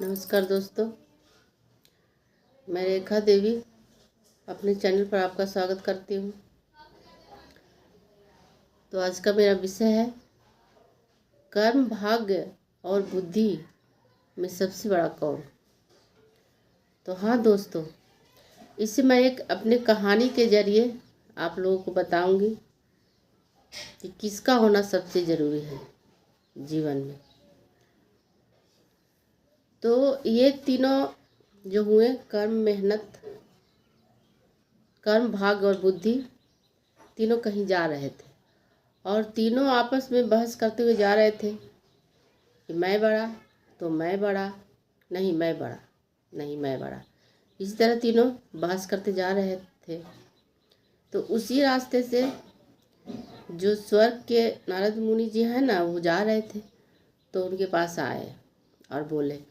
नमस्कार दोस्तों, मैं रेखा देवी अपने चैनल पर आपका स्वागत करती हूँ। तो आज का मेरा विषय है कर्म, भाग्य और बुद्धि में सबसे बड़ा कौन। तो हाँ दोस्तों, इसे मैं एक अपने कहानी के जरिए आप लोगों को बताऊंगी कि किसका होना सबसे ज़रूरी है जीवन में। तो ये तीनों जो हुए, कर्म, मेहनत, कर्म, भाग्य और बुद्धि, तीनों कहीं जा रहे थे और तीनों आपस में बहस करते हुए जा रहे थे कि मैं बड़ा तो मैं बड़ा, नहीं मैं बड़ा, नहीं मैं बड़ा। इसी तरह तीनों बहस करते जा रहे थे। तो उसी रास्ते से जो स्वर्ग के नारद मुनि जी हैं ना, वो जा रहे थे। तो उनके पास आए और बोले,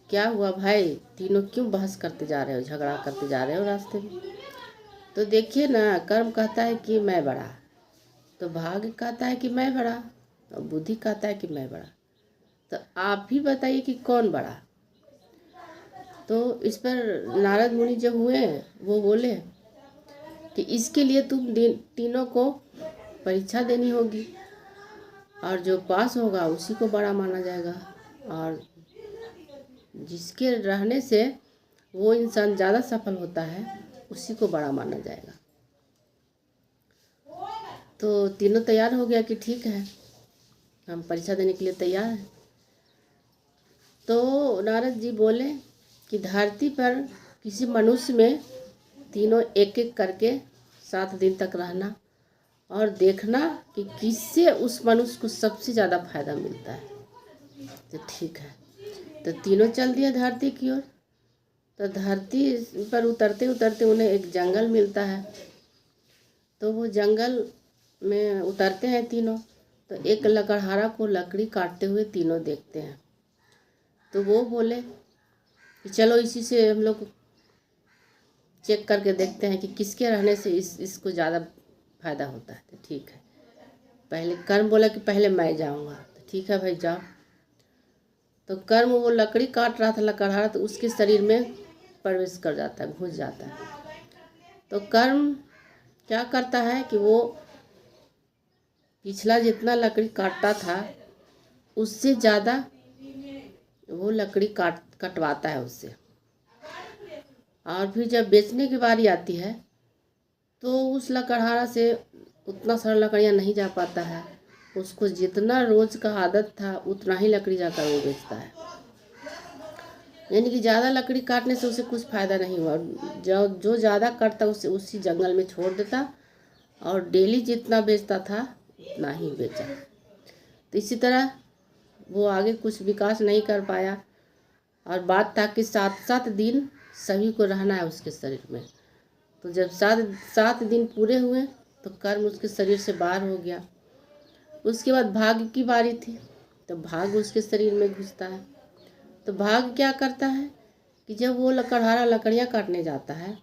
क्या हुआ भाई, तीनों क्यों बहस करते जा रहे हो, झगड़ा करते जा रहे हो रास्ते में। तो देखिए ना, कर्म कहता है कि मैं बड़ा, तो भाग्य कहता है कि मैं बड़ा, और बुद्धि कहता है कि मैं बड़ा। तो आप ही बताइए कि कौन बड़ा। तो इस पर नारद मुनि जब हुए, वो बोले कि इसके लिए तुम तीनों को परीक्षा देनी होगी और जो पास होगा उसी को बड़ा माना जाएगा, और जिसके रहने से वो इंसान ज़्यादा सफल होता है उसी को बड़ा माना जाएगा। तो तीनों तैयार हो गया कि ठीक है, हम परीक्षा देने के लिए तैयार हैं। तो नारद जी बोले कि धरती पर किसी मनुष्य में तीनों एक एक करके 7 दिन तक रहना और देखना कि किससे उस मनुष्य को सबसे ज़्यादा फायदा मिलता है। तो ठीक है, तो तीनों चल दिए धरती की ओर। तो धरती पर उतरते उतरते उन्हें एक जंगल मिलता है। तो वो जंगल में उतरते हैं तीनों। तो एक लकड़हारा को लकड़ी काटते हुए तीनों देखते हैं। तो वो बोले कि चलो इसी से हम लोग चेक करके देखते हैं कि किसके रहने से इसको ज़्यादा फायदा होता है। तो ठीक है, पहले कर्म बोला कि पहले मैं जाऊंगा। तो ठीक है भाई, जाओ। तो कर्म वो लकड़ी काट रहा था, लकड़हारा, तो उसके शरीर में प्रवेश कर जाता है, घुस जाता है। तो कर्म क्या करता है कि वो पिछला जितना लकड़ी काटता था उससे ज़्यादा वो लकड़ी कटवाता है उससे। और फिर जब बेचने की बारी आती है तो उस लकड़हारा से उतना सारा लकड़ियाँ नहीं जा पाता है। उसको जितना रोज़ का आदत था उतना ही लकड़ी जाकर वो बेचता है। यानी कि ज़्यादा लकड़ी काटने से उसे कुछ फ़ायदा नहीं हुआ। जो ज़्यादा काटता उसे उसी जंगल में छोड़ देता और डेली जितना बेचता था उतना ही बेचा। तो इसी तरह वो आगे कुछ विकास नहीं कर पाया। और बात था कि 7 दिन सभी को रहना है उसके शरीर में। तो जब 7 दिन पूरे हुए तो कर्म उसके शरीर से बाहर हो गया। उसके बाद भाग्य की बारी थी। तो भाग्य उसके शरीर में घुसता है। तो भाग्य क्या करता है कि जब वो लकड़हारा लकड़ियाँ काटने जाता है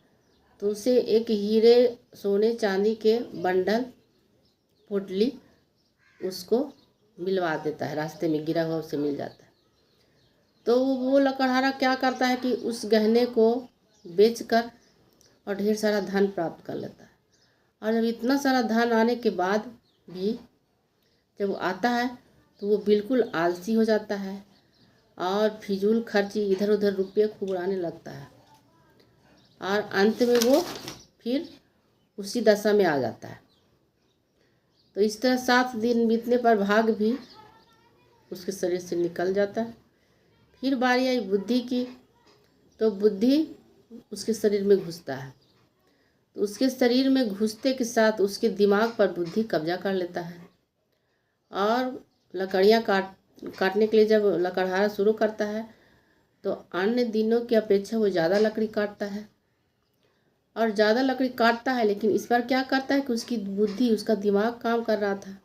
तो उसे एक हीरे, सोने, चांदी के बंडल, पोटली उसको मिलवा देता है। रास्ते में गिरा हुआ उसे मिल जाता है। तो वो लकड़हारा क्या करता है कि उस गहने को बेचकर और ढेर सारा धन प्राप्त कर लेता है। और जब इतना सारा धन आने के बाद भी जब वो आता है तो वो बिल्कुल आलसी हो जाता है और फिजूल खर्ची, इधर उधर रुपये खूब उड़ाने लगता है। और अंत में वो फिर उसी दशा में आ जाता है। तो इस तरह 7 दिन बीतने पर भाग्य भी उसके शरीर से निकल जाता है। फिर बारी आई बुद्धि की। तो बुद्धि उसके शरीर में घुसता है। तो उसके शरीर में घुसते के साथ उसके दिमाग पर बुद्धि कब्जा कर लेता है और लकड़ियाँ काटने के लिए जब लकड़हारा शुरू करता है तो अन्य दिनों की अपेक्षा वो ज़्यादा लकड़ी काटता है और ज़्यादा लकड़ी काटता है। लेकिन इस बार क्या करता है कि उसकी बुद्धि, उसका दिमाग काम कर रहा था।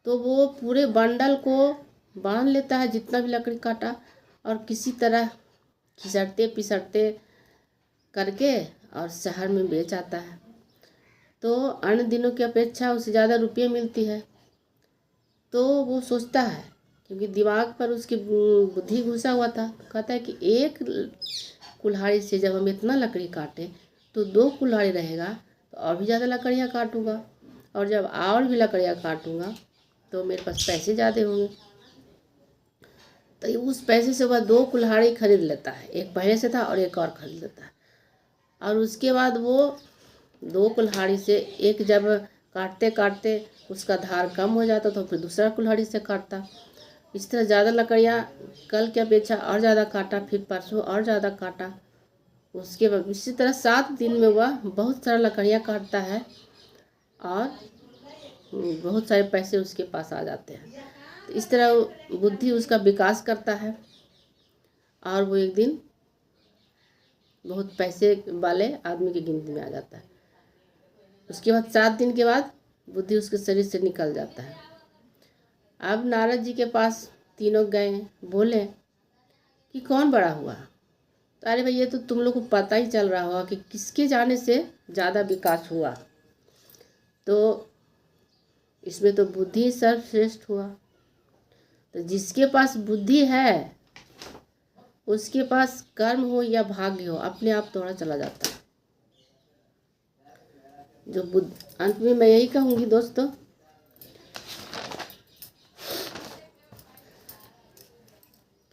तो वो पूरे बंडल को बांध लेता है जितना भी लकड़ी काटा और किसी तरह खिसटते पिसटते करके और शहर में बेच आता है। तो अन्य दिनों की अपेक्षा उसे ज़्यादा रुपये मिलती है। तो वो सोचता है क्योंकि दिमाग पर उसकी बुद्धि घुसा हुआ था। कहता है कि एक कुल्हाड़ी से जब हम इतना लकड़ी काटें तो 2 कुल्हाड़ी रहेगा तो और भी ज़्यादा लकड़ियाँ काटूँगा, और जब और भी लकड़ियाँ काटूँगा तो मेरे पास पैसे ज़्यादा होंगे। तो उस पैसे से वह 2 कुल्हाड़ी खरीद लेता है, एक पहले से था और एक और खरीद लेता है। और उसके बाद वो 2 कुल्हाड़ी से एक जब काटते काटते उसका धार कम हो जाता तो फिर दूसरा कुल्हाड़ी से काटता। इस तरह ज़्यादा लकड़ियाँ कल की अपेक्षा और ज़्यादा काटा, फिर परसों और ज़्यादा काटा। उसके बाद इसी तरह 7 दिन में वह बहुत सारा लकड़ियाँ काटता है और बहुत सारे पैसे उसके पास आ जाते हैं। तो इस तरह बुद्धि उसका विकास करता है और वो एक दिन बहुत पैसे वाले आदमी की गिनती में आ जाता है। उसके बाद 7 दिन के बाद बुद्धि उसके शरीर से निकल जाता है। अब नारद जी के पास तीनों गए, बोले कि कौन बड़ा हुआ। तो अरे भाई, ये तो तुम लोग को पता ही चल रहा होगा कि किसके जाने से ज़्यादा विकास हुआ। तो इसमें तो बुद्धि सर्वश्रेष्ठ हुआ। तो जिसके पास बुद्धि है उसके पास कर्म हो या भाग्य हो, अपने आप थोड़ा चला जाता है। अंत में मैं यही कहूँगी दोस्तों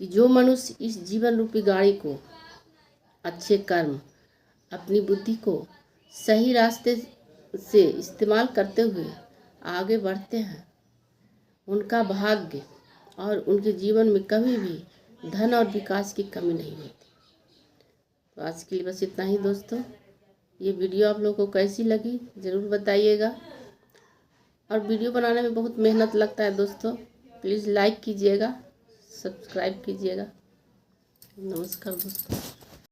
कि जो मनुष्य इस जीवन रूपी गाड़ी को, अच्छे कर्म, अपनी बुद्धि को सही रास्ते से इस्तेमाल करते हुए आगे बढ़ते हैं, उनका भाग्य और उनके जीवन में कभी भी धन और विकास की कमी नहीं होती। तो आज के लिए बस इतना ही दोस्तों। ये वीडियो आप लोगों को कैसी लगी ज़रूर बताइएगा। और वीडियो बनाने में बहुत मेहनत लगता है दोस्तों। प्लीज़ लाइक कीजिएगा, सब्सक्राइब कीजिएगा। नमस्कार दोस्तों।